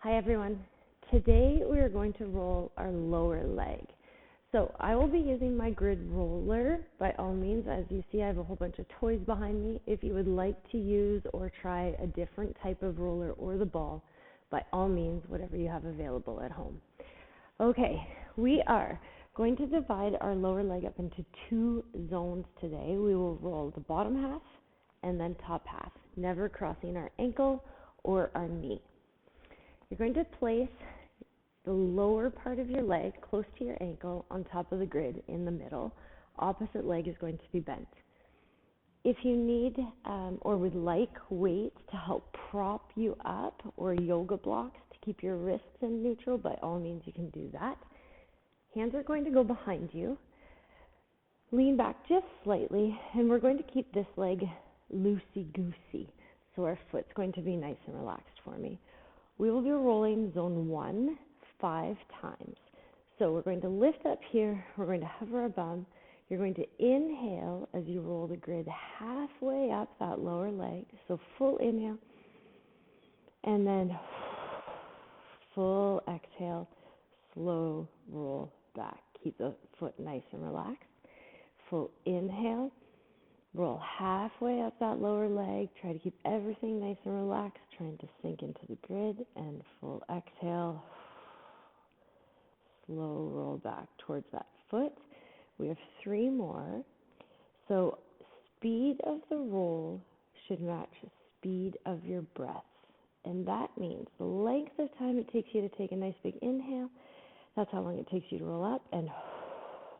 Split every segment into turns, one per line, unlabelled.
Hi everyone. Today we are going to roll our lower leg. So I will be using my grid roller. By all means, as you see, I have a whole bunch of toys behind me. If you would like to use or try a different type of roller or the ball, by all means, whatever you have available at home. Okay, we are going to divide our lower leg up into two zones today. We will roll the bottom half and then top half, never crossing our ankle or our knee. You're going to place the lower part of your leg close to your ankle on top of the grid in the middle. Opposite leg is going to be bent. If you need or would like weights to help prop you up or yoga blocks to keep your wrists in neutral, by all means you can do that. Hands are going to go behind you. Lean back just slightly, and we're going to keep this leg loosey-goosey, so our foot's going to be nice and relaxed for me. We will be rolling zone 1 5 times. So we're going to lift up here, we're going to hover our bum, you're going to inhale as you roll the grid halfway up that lower leg, so full inhale, and then full exhale, slow roll back. Keep the foot nice and relaxed. Full inhale, roll halfway up that lower leg, try to keep everything nice and relaxed, trying to sink into the grid, and full exhale, slow roll back towards that foot. We have 3 more. So speed of the roll should match the speed of your breath. And that means the length of time it takes you to take a nice big inhale, that's how long it takes you to roll up, and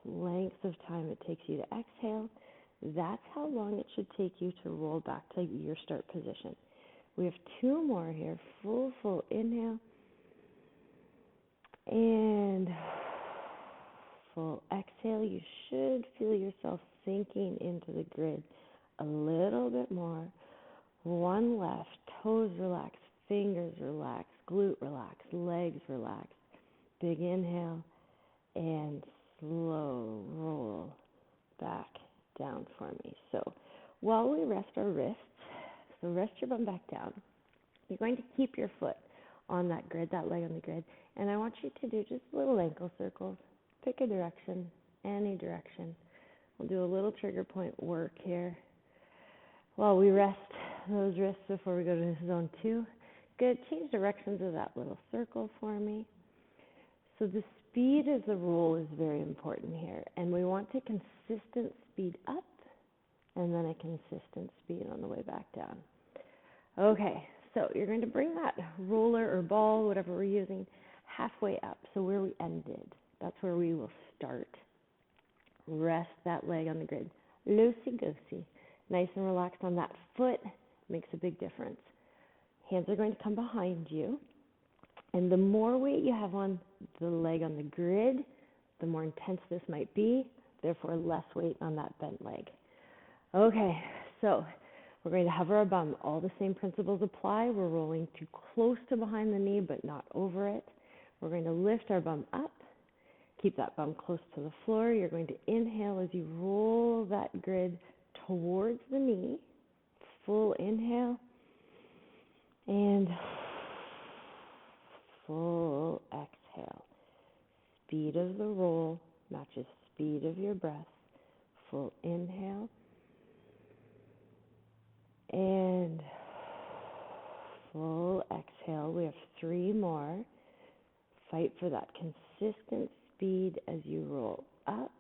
length of time it takes you to exhale, that's how long it should take you to roll back to your start position. We have 2 more here. Full inhale. And full exhale. You should feel yourself sinking into the grid a little bit more. 1 left. Toes relax. Fingers relax. Glute relax. Legs relax. Big inhale. And slow roll back down for me. So while we rest our wrists, so rest your bum back down, you're going to keep your foot on that grid, that leg on the grid, and I want you to do just little ankle circles. Pick a direction, any direction. We'll do a little trigger point work here while we rest those wrists before we go to zone 2. Good. Change directions of that little circle for me. So the speed of the roll is very important here, and we want a consistent speed up and then a consistent speed on the way back down. Okay, so you're going to bring that roller or ball, whatever we're using, halfway up. So where we ended, that's where we will start. Rest that leg on the grid. Loosey-goosey. Nice and relaxed on that foot. Makes a big difference. Hands are going to come behind you. And the more weight you have on the leg on the grid, the more intense this might be, therefore less weight on that bent leg. Okay, so we're going to hover our bum. All the same principles apply. We're rolling too close to behind the knee, but not over it. We're going to lift our bum up. Keep that bum close to the floor. You're going to inhale as you roll that grid towards the knee. Full inhale. And full exhale. Speed of the roll matches speed of your breath. Full inhale. And full exhale. We have 3 more. Fight for that consistent speed as you roll up.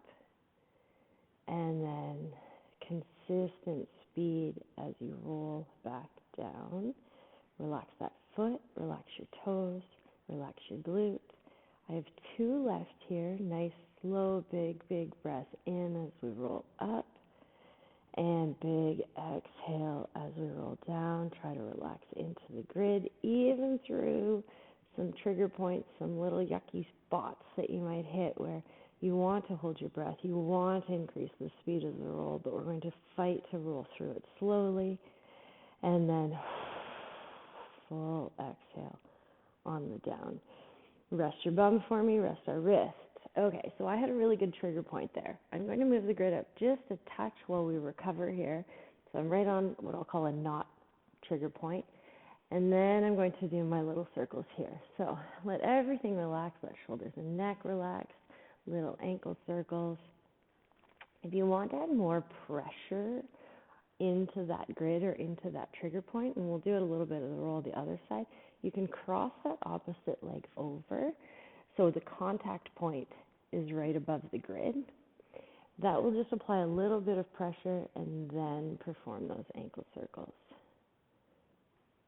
And then consistent speed as you roll back down. Relax that foot. Relax your toes. Relax your glutes. I have 2 left here. Nice, slow, big breath in as we roll up. And big exhale as we roll down. Try to relax into the grid, even through some trigger points, some little yucky spots that you might hit where you want to hold your breath. You want to increase the speed of the roll, but we're going to fight to roll through it slowly. And then full exhale on the down. Rest your bum for me, rest our wrist. Okay, so I had a really good trigger point there. I'm going to move the grid up just a touch while we recover here. So I'm right on what I'll call a knot trigger point. And then I'm going to do my little circles here. So let everything relax, let shoulders and neck relax, little ankle circles. If you want to add more pressure into that grid or into that trigger point, and we'll do it a little bit of the roll the other side, you can cross that opposite leg over so the contact point is right above the grid. That will just apply a little bit of pressure and then perform those ankle circles.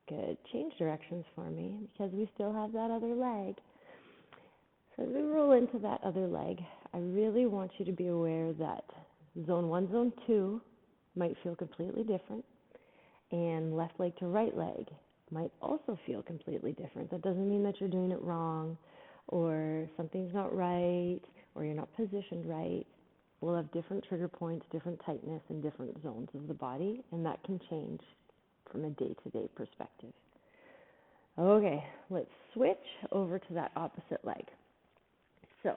Good. Change directions for me because we still have that other leg. So as we roll into that other leg, I really want you to be aware that zone 1, zone 2 might feel completely different, and left leg to right leg might also feel completely different. That doesn't mean that you're doing it wrong or something's not right or you're not positioned right. We'll have different trigger points, different tightness in different zones of the body, and that can change from a day-to-day perspective. Okay, let's switch over to that opposite leg. So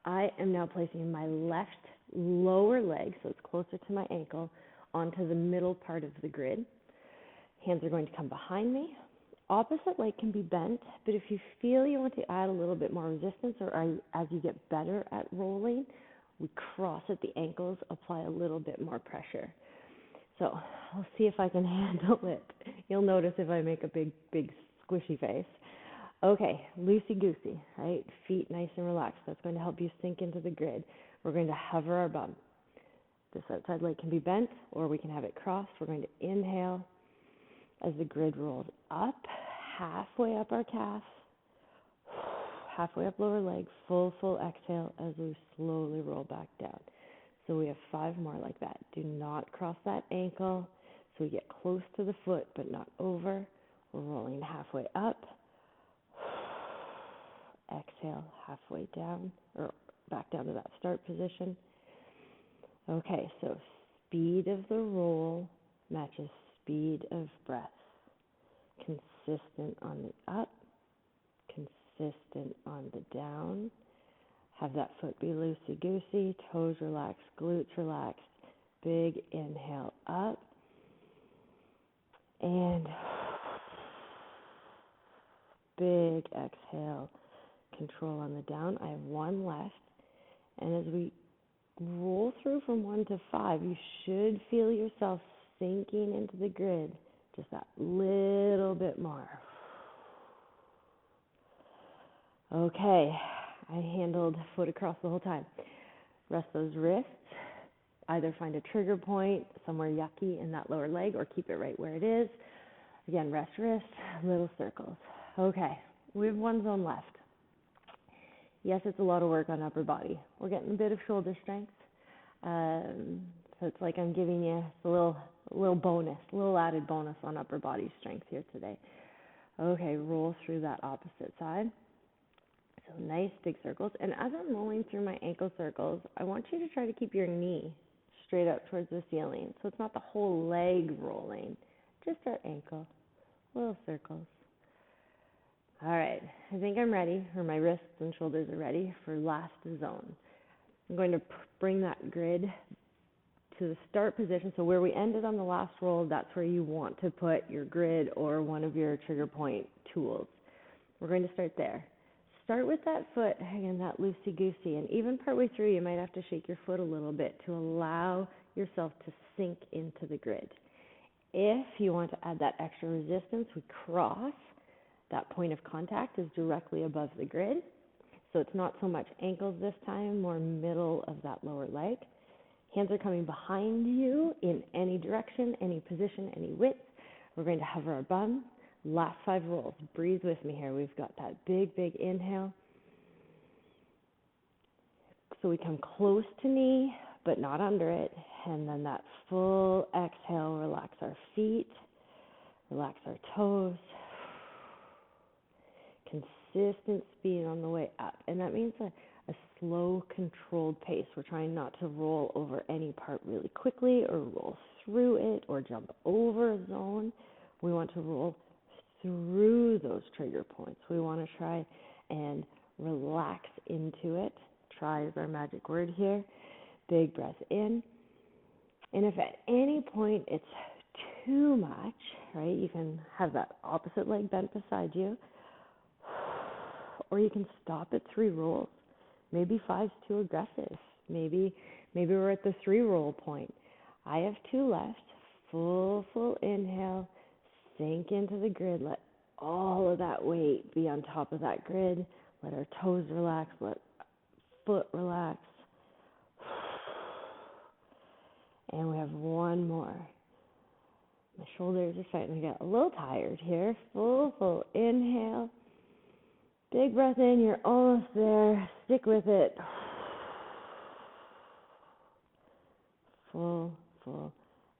I am now placing my left lower leg, so it's closer to my ankle, onto the middle part of the grid. Hands are going to come behind me. Opposite leg can be bent, but if you feel you want to add a little bit more resistance, or as you get better at rolling, we cross at the ankles, apply a little bit more pressure. So I'll see if I can handle it. You'll notice if I make a big squishy face. Okay, loosey-goosey, right? Feet nice and relaxed. That's going to help you sink into the grid. We're going to hover our bum. This outside leg can be bent, or we can have it crossed. We're going to inhale as the grid rolls up, halfway up our calf, halfway up lower leg, full exhale as we slowly roll back down. So we have 5 more like that. Do not cross that ankle. So we get close to the foot, but not over. We're rolling halfway up. Exhale, halfway down, or back down to that start position. Okay, so speed of the roll matches speed of breath. Consistent on the up, consistent on the down. Have that foot be loosey-goosey, toes relaxed, glutes relaxed. Big inhale up. And big exhale, control on the down. I have 1 left. And as we roll through from 1 to 5, you should feel yourself sinking into the grid just that little bit more. Okay, I handled foot across the whole time. Rest those wrists. Either find a trigger point somewhere yucky in that lower leg or keep it right where it is. Again, rest wrists, little circles. Okay, we have 1 zone left. Yes, it's a lot of work on upper body. We're getting a bit of shoulder strength. So it's like I'm giving you a little bonus, a little added bonus on upper body strength here today. Okay, roll through that opposite side. So nice big circles. And as I'm rolling through my ankle circles, I want you to try to keep your knee straight up towards the ceiling. So it's not the whole leg rolling, just our ankle, little circles. All right, I think I'm ready, or my wrists and shoulders are ready for last zone. I'm going to bring that grid to the start position. So where we ended on the last roll, that's where you want to put your grid or one of your trigger point tools. We're going to start there. Start with that foot, again, that loosey-goosey, and even partway through, you might have to shake your foot a little bit to allow yourself to sink into the grid. If you want to add that extra resistance, we cross. That point of contact is directly above the grid, so it's not so much ankles this time, more middle of that lower leg. Hands are coming behind you in any direction, any position, any width. We're going to hover our bum. Last 5 rolls. Breathe with me here. We've got that big inhale. So we come close to knee, but not under it. And then that full exhale, relax our feet, relax our toes. Consistent speed on the way up. And that means a slow, controlled pace. We're trying not to roll over any part really quickly or roll through it or jump over a zone. We want to roll through those trigger points. We want to try and relax into it. Try is our magic word here. Big breath in. And if at any point it's too much, right, you can have that opposite leg bent beside you, or you can stop at 3 rolls. Maybe 5's too aggressive. Maybe we're at the 3 roll point. I have 2 left. Full inhale. Sink into the grid. Let all of that weight be on top of that grid. Let our toes relax. Let foot relax. And we have one more. My shoulders are starting to get a little tired here. Full inhale. Big breath in. You're almost there. Stick with it. Full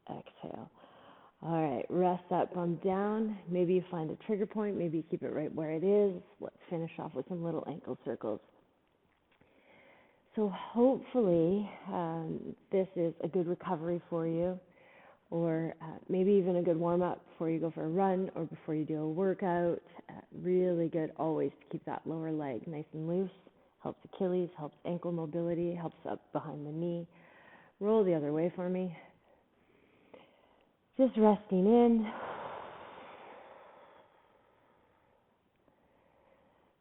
exhale. All right, rest that bum down. Maybe you find a trigger point. Maybe you keep it right where it is. Let's finish off with some little ankle circles. So hopefully this is a good recovery for you, or maybe even a good warm-up before you go for a run or before you do a workout. Really good always to keep that lower leg nice and loose. Helps Achilles, helps ankle mobility, helps up behind the knee. Roll the other way for me. Just resting in.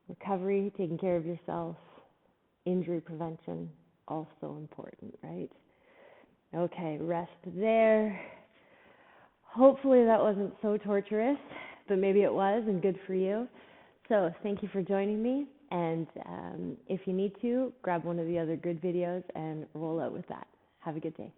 Recovery, taking care of yourself. Injury prevention, also important, right? Okay, rest there. Hopefully that wasn't so torturous, but maybe it was, and good for you. So thank you for joining me, and if you need to, grab one of the other good videos and roll out with that. Have a good day.